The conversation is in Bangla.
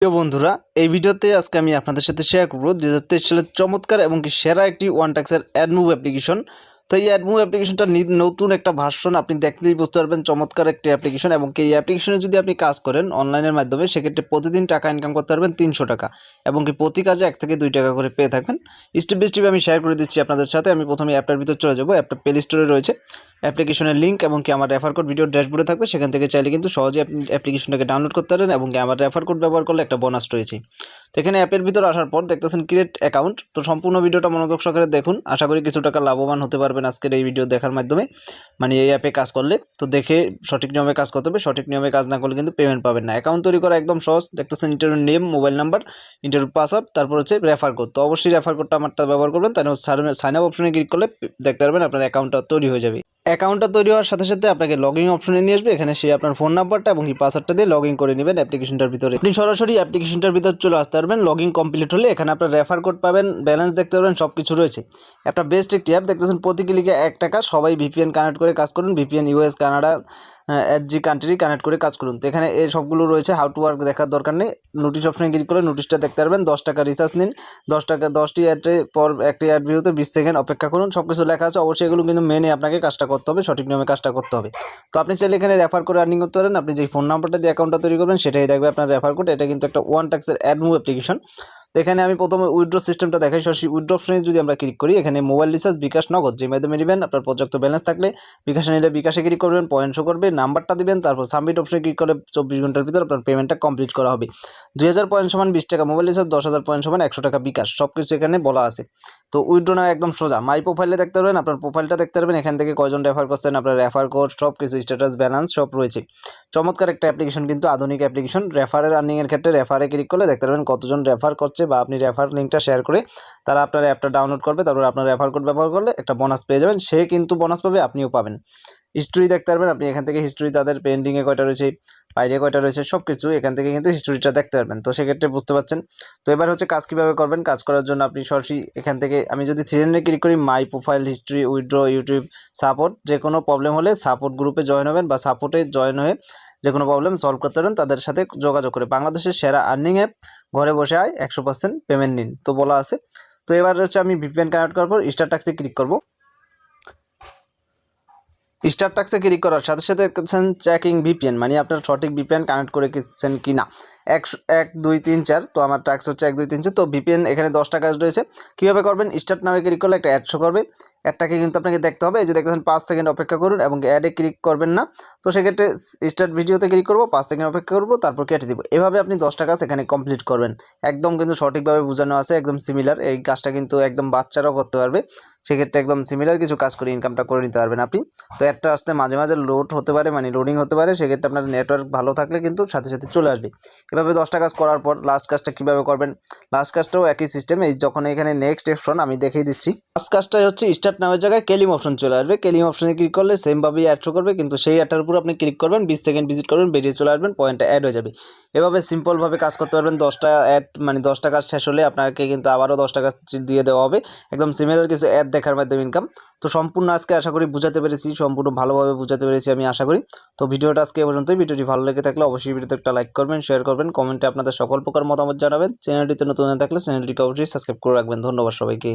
প্রিয় বন্ধুরা, এই ভিডিওতে আজকে আমি আপনাদের সাথে শেয়ার করব 2023 সালের চমৎকার এবং কি সেরা একটি ওয়ানটাক্সের অ্যাডমুভ অ্যাপ্লিকেশন। তো এই অ্যাডমুভ অ্যাপ্লিকেশনটা নতুন একটা ভার্সন, আপনি দেখলেই বুঝতে পারবেন চমৎকার একটি অ্যাপ্লিকেশন। এবং কি এই অ্যাপ্লিকেশনে যদি আপনি কাজ করেন অনলাইনের মাধ্যমে, সেক্ষেত্রে প্রতিদিন টাকা ইনকাম করতে পারবেন 300 টাকা, এবং কি প্রতি কাজে 1 থেকে 2 টাকা করে পেয়ে থাকবেন। স্টেপ বাই স্টেপ আমি শেয়ার করে দিচ্ছি আপনাদের সাথে। আমি প্রথমে অ্যাপটার ভিতর চলে যাব। অ্যাপটা প্লে স্টোরে রয়েছে, অ্যাপ্লিকেশনের লিঙ্ক এবং কি আমার রেফার কোড ভিডিও ড্যাশবোর্ডে থাকবে, সেখান থেকে চাইলে কিন্তু সহজে আপনি অ্যাপ্লিকেশনটাকে ডাউনলোড করতে পারেন। এবং কি আমার রেফার কোড ব্যবহার করলে একটা বোনাস রয়েছে। তো এখানে অ্যাপের ভিতর আসার পর দেখতেছেন ক্রিয়েট অ্যাকাউন্ট। তো সম্পূর্ণ ভিডিওটা মনোযোগ সহকারে দেখুন, আশা করি কিছু টাকা লাভবান হতে পারবেন আজকের এই ভিডিও দেখার মাধ্যমে, মানে এই অ্যাপে কাজ করলে। তো দেখে সঠিক নিয়মে কাজ করতে হবে, সঠিক নিয়মে কাজ না করলে কিন্তু পেমেন্ট পাবেন না। অ্যাকাউন্ট তৈরি করা একদম সহজ। দেখতেছেন interview name, mobile number, interview password, তারপর হচ্ছে রেফার কোড। তো অবশ্যই রেফার কোডটা আমারটা ব্যবহার করবেন, তাহলে সাইন আপ অপশনে ক্লিক করলে দেখতে পারবেন আপনার অ্যাকাউন্টটা তৈরি হয়ে যাবে। অ্যাকাউন্টটা তৈরি হওয়ার সাথে সাথে আপনাকে লগইন অপশনে নিয়ে আসবে। এখানে সে আপনার ফোন নাম্বারটা এবং পাসওয়ার্ডটা দিয়ে লগইন করে নেবেন অ্যাপ্লিকেশনটার ভিতরে। আপনি সরাসরি অ্যাপ্লিকেশনটার ভিতর চলে আসতে পারবেন। লগইন কমপ্লিট হলে এখানে আপনার রেফার কোড পাবেন, ব্যালেন্স দেখতে পারবেন, সব কিছু রয়েছে। একটা বেস্ট একটি অ্যাপ। দেখতেছেন প্রতি ক্লিকে 1 টাকা। সবাই ভিপিএন কানেক্ট করে কাজ করুন। VPN US, Canada, SG country connect করে কাজ করুন। তো এখানে এই সবগুলো রয়েছে। হাউ টু ওয়ার্ক দেখার দরকার নেই। নোটিশ অপশনে ক্লিক করে নোটিশটা দেখতে পারবেন। 10 টাকা রিচার্জ নিন, 10 টাকা 10টি অ্যাডে পর একটি অ্যাড ভিউতে 20 সেকেন্ড অপেক্ষা করুন। সব কিছু লেখা আছে। অবশ্যই এগুলো কিন্তু মেনে আপনাকে কাজটা করতে হবে, সঠিক নিয়মে কাজটা করতে হবে। তো আপনি চাইলে এখানে রেফার করে আর্নিং করতে পারেন। আপনি যে ফোন নাম্বারটা দিয়ে অ্যাকাউন্টটা তৈরি করবেন সেটাই দেখবে আপনার রেফার কোড। এটা কিন্তু একটা ওয়ানটাক্সের অ্যাডমুভ অ্যাপ্লিকেশন। তো এখানে আমি প্রথমে উইথড্র সিস্টেমটা দেখাই। সরাসরি উইথড্র অপশনে যদি আমরা ক্লিক করি, এখানে মোবাইল রিচার্জ, বিকাশ, নগদ যে মাধ্যমে নেবেন, আপনার পর্যাপ্ত ব্যালেন্স থাকলে বিকাশে নিলে বিকাশে ক্লিক করবেন, পয়েন্ট শো করবে, নাম্বারটা দিবেন, তারপর সাবমিট অপশনে ক্লিক করলে 24 ঘন্টার ভিতর আপনার পেমেন্টটা কমপ্লিট করা হবে। 2000 পয়েন্ট সমান 20 টাকা মোবাইল রিচার্জ, 10,000 পয়েন্ট সমান 100 টাকা বিকাশ, সব কিছু এখানে বলা আছে। তো উইথড্র নেওয়া একদম সোজা। মাই প্রোফাইলে দেখতে পারবেন, আপনার প্রোফাইলটা দেখতে পারবেন, এখান থেকে কয়জন রেফার করছেন, আপনার রেফার কোড, সব কিছু স্ট্যাটাস, ব্যালেন্স সব রয়েছে। চমৎকার একটা অ্যাপ্লিকেশন, কিন্তু আধুনিক অ্যাপ্লিকেশন। রেফারের আর্নিংয়ের ক্ষেত্রে রেফারে ক্লিক করলে দেখতে পারবেন কতজন রেফার করছে, বা আপনি রেফার লিঙ্কটা শেয়ার করে তারা আপনার অ্যাপটা ডাউনলোড করবে, তারপর আপনার রেফার কোড ব্যবহার করলে একটা বোনাস পেয়ে যাবেন। সে কিন্তু বোনাস পাবে, আপনিও পাবেন। হিস্ট্রি দেখতে পারবেন আপনি এখান থেকে। হিস্ট্রি তাদের পেন্ডিংয়ে কয়টা রয়েছে, বাইরে কয়টা রয়েছে, সব কিছু এখান থেকে কিন্তু হিস্ট্রিটা দেখতে পারবেন। তো সেক্ষেত্রে বুঝতে পারছেন। তো এবার হচ্ছে কাজ কীভাবে করবেন। কাজ করার জন্য আপনি সরাসরি এখান থেকে, আমি যদি 3 লাইনে ক্লিক করি, মাই profile, history, withdraw, YouTube support, যে কোনো প্রবলেম হলে সাপোর্ট গ্রুপে জয়েন হবেন, বা সাপোর্টে জয়েন হয়ে যে কোনো প্রবলেম সলভ করতে পারেন তাদের সাথে যোগাযোগ করে। বাংলাদেশের সেরা আর্নিং অ্যাপ, ঘরে বসে আয়, 100% পেমেন্ট নিন, তো বলা আছে। তো এবার হচ্ছে আমি ভিপিএন কানেক্ট করার পর স্টার টাক্সে ক্লিক করব। স্টার টাক্সে ক্লিক করার সাথে সাথে দেখছেন চেকিং ভিপিএন, মানে আপনার সঠিক ভিপিএন কানেক্ট করে গেছেন কি না। 1 2 3 4। তো আমার টাক্স হচ্ছে 1 2 3 4। তো ভিপিএন এখানে 10টা কাজ রয়েছে। কীভাবে করবেন, স্টার্ট নামে ক্লিক করলে একটা অ্যাড শো করবে। অ্যাডটাকে কিন্তু আপনাকে দেখতে হবে। এই যে দেখতেছেন 5 সেকেন্ড অপেক্ষা করুন, এবং অ্যাডে ক্লিক করবেন না। তো সেক্ষেত্রে স্টার্ট ভিডিওতে ক্লিক করবো, 5 সেকেন্ড অপেক্ষা করবো, তারপর কেটে দিব। এভাবে আপনি 10টা কাজ এখানে কমপ্লিট করবেন। একদম কিন্তু সঠিকভাবে বোঝানো আছে, একদম সিমিলার। এই কাজটা কিন্তু একদম বাচ্চারাও করতে পারবে। সেক্ষেত্রে একদম সিমিলার কিছু কাজ করে ইনকামটা করে নিতে পারবেন আপনি। তো একটা আসতে মাঝে মাঝে লোড হতে পারে, মানে লোডিং হতে পারে। সেক্ষেত্রে আপনার নেটওয়ার্ক ভালো থাকলে কিন্তু সাথে সাথে চলে আসবে। এভাবে 10টা কাজ করার পর লাস্ট কাজটা কীভাবে করবেন, লাস্ট কাজটাও একই সিস্টেম। এই যখন এখানে নেক্সট অপশন আমি দেখিয়ে দিচ্ছি। লাস্ট কাজটাই হচ্ছে স্টার্ট নামের জায়গায় কেলিম অপশন চলে আসবে। কেলিম অপশনে ক্লিক করলে সেমভাবেই অ্যাড শো করবে, কিন্তু সেই অ্যাডটার উপর আপনি ক্লিক করবেন, 20 সেকেন্ড ভিজিট করবেন, বেরিয়ে চলে আসবেন, পয়েন্টটা অ্যাড হয়ে যাবে। এভাবে সিম্পলভাবে কাজ করতে পারবেন। 10টা অ্যাড, মানে 10টা কাজ শেষ হলে আপনাকে কিন্তু আবারও 10টা কাজ দিয়ে দেওয়া হবে। একদম সিমিলার কিছু অ্যাড দেখার মাধ্যমে ইনকাম। তো সম্পূর্ণ আজকে আশা করি বুঝাতে পেরেছি, সম্পূর্ণ ভালোভাবে বুঝাতে পেরেছি আমি আশা করি। তো ভিডিওটা আজকে এ পর্যন্তই। ভিডিওটি ভালো লেগে থাকলে অবশ্যই ভিডিওতে একটা লাইক করবেন, শেয়ার করবেন, কমেন্টে আপনাদের সকল প্রকার মতামত জানাবেন। চ্যানেলটিতে নতুন হয়ে থাকলে চ্যানেলটিকে অবশ্যই সাবস্ক্রাইব করে রাখবেন। ধন্যবাদ সবাইকে।